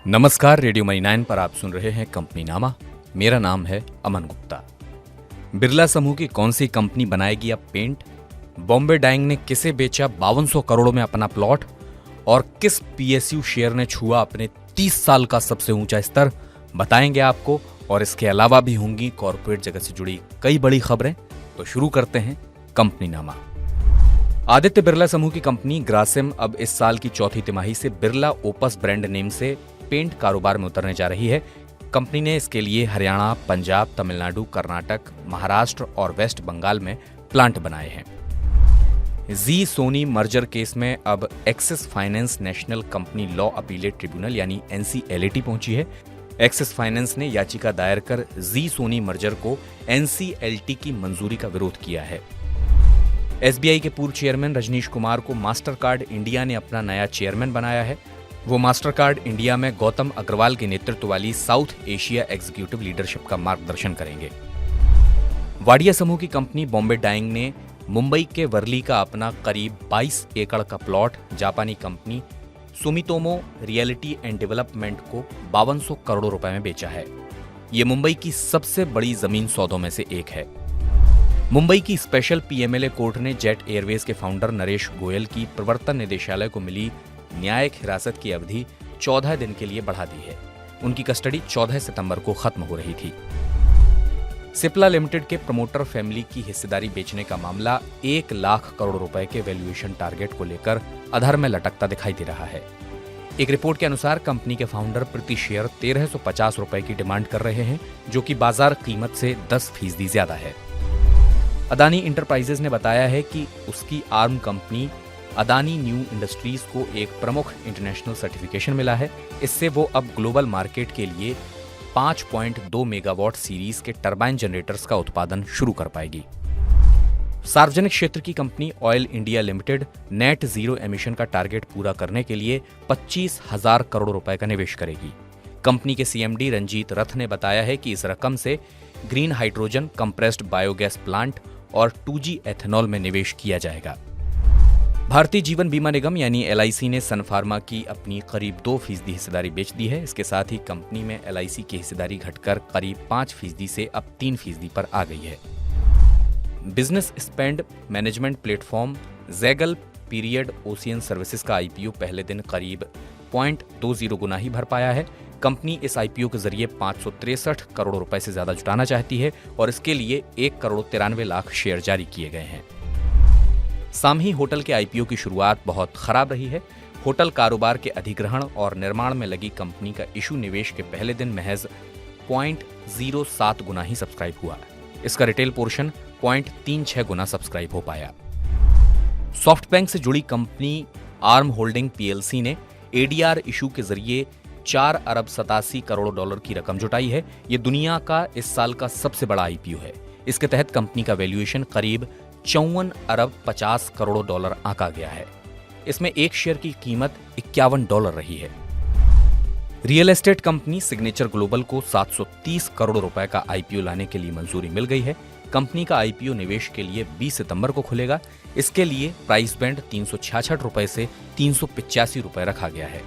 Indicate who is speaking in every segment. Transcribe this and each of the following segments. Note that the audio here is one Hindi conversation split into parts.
Speaker 1: नमस्कार, रेडियो मनी 9 पर आप सुन रहे हैं कंपनी नामा। मेरा नाम है अमन गुप्ता। बिरला समूह की कौन सी कंपनी बनाएगी अब पेंट? बॉम्बे डाइंग ने किसे बेचा 5200 करोड़ में अपना प्लॉट? और किस पीएसयू शेयर ने छुआ अपने 30 साल का सबसे ऊंचा स्तर? बताएंगे आपको। और इसके अलावा भी होंगी कॉर्पोरेट जगत से जुड़ी कई बड़ी खबरें। तो शुरू करते हैं कंपनी नामा। आदित्य बिरला समूह की कंपनी ग्रासिम अब इस साल की चौथी तिमाही से बिरला ओपस ब्रांड नेम से पेंट कारोबार में उतरने जा रही है। कंपनी ने इसके लिए हरियाणा, पंजाब, तमिलनाडु, कर्नाटक, महाराष्ट्र और वेस्ट बंगाल में प्लांट बनाए हैं। जी सोनी मर्जर केस में अब axis finance national company law appellate tribunal यानी NCLAT पहुंची है। एक्सिस फाइनेंस ने याचिका दायर कर जी सोनी मर्जर को NCLT की मंजूरी का विरोध किया है। SBI के पूर्व चेयरमैन रजनीश कुमार को मास्टर कार्ड इंडिया ने अपना नया चेयरमैन बनाया है। वो मास्टर कार्ड इंडिया में गौतम अग्रवाल के नेतृत्व वाली साउथ एशिया एग्जीक्यूटिव लीडरशिप का मार्गदर्शन करेंगे। वाडिया समूह की कंपनी बॉम्बे डाइंग ने मुंबई के वर्ली का अपना करीब 22 एकड़ का प्लॉट जापानी company Sumitomo reality and development को 5200 करोड़ रुपए में बेचा है। ये मुंबई की सबसे बड़ी जमीन सौदों में से एक है। मुंबई की स्पेशल PMLA कोर्ट ने जेट एयरवेज के फाउंडर नरेश गोयल की प्रवर्तन निदेशालय को मिली न्यायिक हिरासत की अवधि 14 दिन के लिए बढ़ा दी है। उनकी कस्टडी 14 सितंबर को खत्म हो रही थी। सिप्ला लिमिटेड के प्रमोटर फैमिली की हिस्सेदारी बेचने का मामला 1 लाख करोड़ रुपए के वैल्यूएशन टारगेट को लेकर अधर में लटकता दिखाई दे रहा है। एक रिपोर्ट के अनुसार कंपनी के फाउंडर प्रति शेयर 1350 रुपए की डिमांड कर रहे हैं, जो कि बाजार कीमत से 10% ज्यादा है। अदानी इंटरप्राइजेज ने बताया है कि उसकी arm company Adani new industries को एक प्रमुख इंटरनेशनल सर्टिफिकेशन मिला है। इससे वो अब ग्लोबल मार्केट के लिए 5.2 मेगावाट सीरीज के टरबाइन जनरेटर्स का उत्पादन शुरू कर पाएगी। सार्वजनिक क्षेत्र की company oil India limited net zero emission का टारगेट पूरा करने के लिए 25,000 करोड़ रुपए का निवेश करेगी। कंपनी के CMD रंजीत रथ ने बताया है कि इस रकम से green hydrogen, compressed biogas plant और 2G एथेनॉल में निवेश किया जाएगा। भारतीय जीवन बीमा निगम यानी LIC ने सन फार्मा की अपनी करीब 2% हिस्सेदारी बेच दी है। इसके साथ ही कंपनी में LIC की हिस्सेदारी घटकर करीब 5% से अब 3% पर आ गई है। Business spend management platform Zaggle prepaid ocean services का IPO पहले दिन करीब 0.20 गुना ही भर पाया है। कंपनी इस IPO के जरिए 563 करोड़ रुपए से ज्यादा जुटाना चाहती है और इसके लिए 1 करोड़ 93 लाख शेयर जारी किए गए हैं। सामही होटल के IPO की शुरुआत बहुत खराब रही है। होटल कारोबार के अधिग्रहण और निर्माण में लगी कंपनी का इशू निवेश के पहले दिन महज 0.07 गुना ही सब्सक्राइब हुआ। इसका रिटेल पोर्शन 0.36 गुना सब्सक्राइब हो पाया। सॉफ्टबैंक से जुड़ी कंपनी आर्म होल्डिंग PLC ने ADR इशू के जरिए 4 अरब 87 करोड़ डॉलर की रकम जुटाई है। ये दुनिया का इस साल का सबसे बड़ा IPO है। इसके तहत कंपनी का वैल्यूएशन करीब 54 अरब 50 करोड़ डॉलर आंका गया है। इसमें एक शेयर की कीमत $51 रही है। Real estate company signature global को 730 करोड़ रुपए का IPO लाने के लिए मंजूरी मिल गई है। कंपनी का IPO निवेश के लिए 20 सितंबर को खुलेगा। इसके लिए प्राइस बैंड 366 रुपए से 385 रुपए रखा गया है।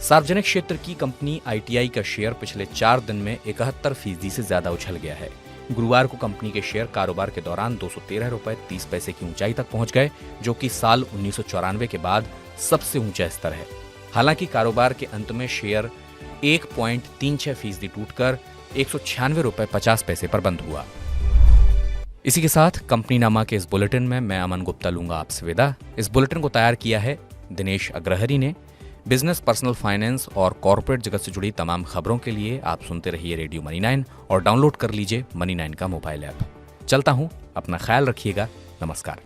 Speaker 1: सार्वजनिक क्षेत्र की कंपनी ITI का शेयर पिछले 4 दिन में 71% से ज्यादा उछल गया है। गुरुवार को कंपनी के शेयर कारोबार के दौरान 213 रुपए 30 पैसे की ऊंचाई तक पहुंच गए, जो कि साल 1994 के बाद सबसे ऊंचा स्तर है। हालांकि कारोबार के अंत में शेयर 1.36% टूटकर 196 रुपए 50 पैसे पर बंद हुआ। इसी के साथ कंपनी नामा के इस बुलेटिन में मैं अमन गुप्ता लूंगा आपसे विदा। इस बुलेटिन को तैयार किया है दिनेश अग्रहरी ने। बिजनेस, पर्सनल फाइनेंस और कॉर्पोरेट जगत से जुड़ी तमाम खबरों के लिए आप सुनते रहिए रेडियो मनी 9 और डाउनलोड कर लीजिए मनी 9 का मोबाइल ऐप। चलता हूं, अपना ख्याल रखिएगा। नमस्कार।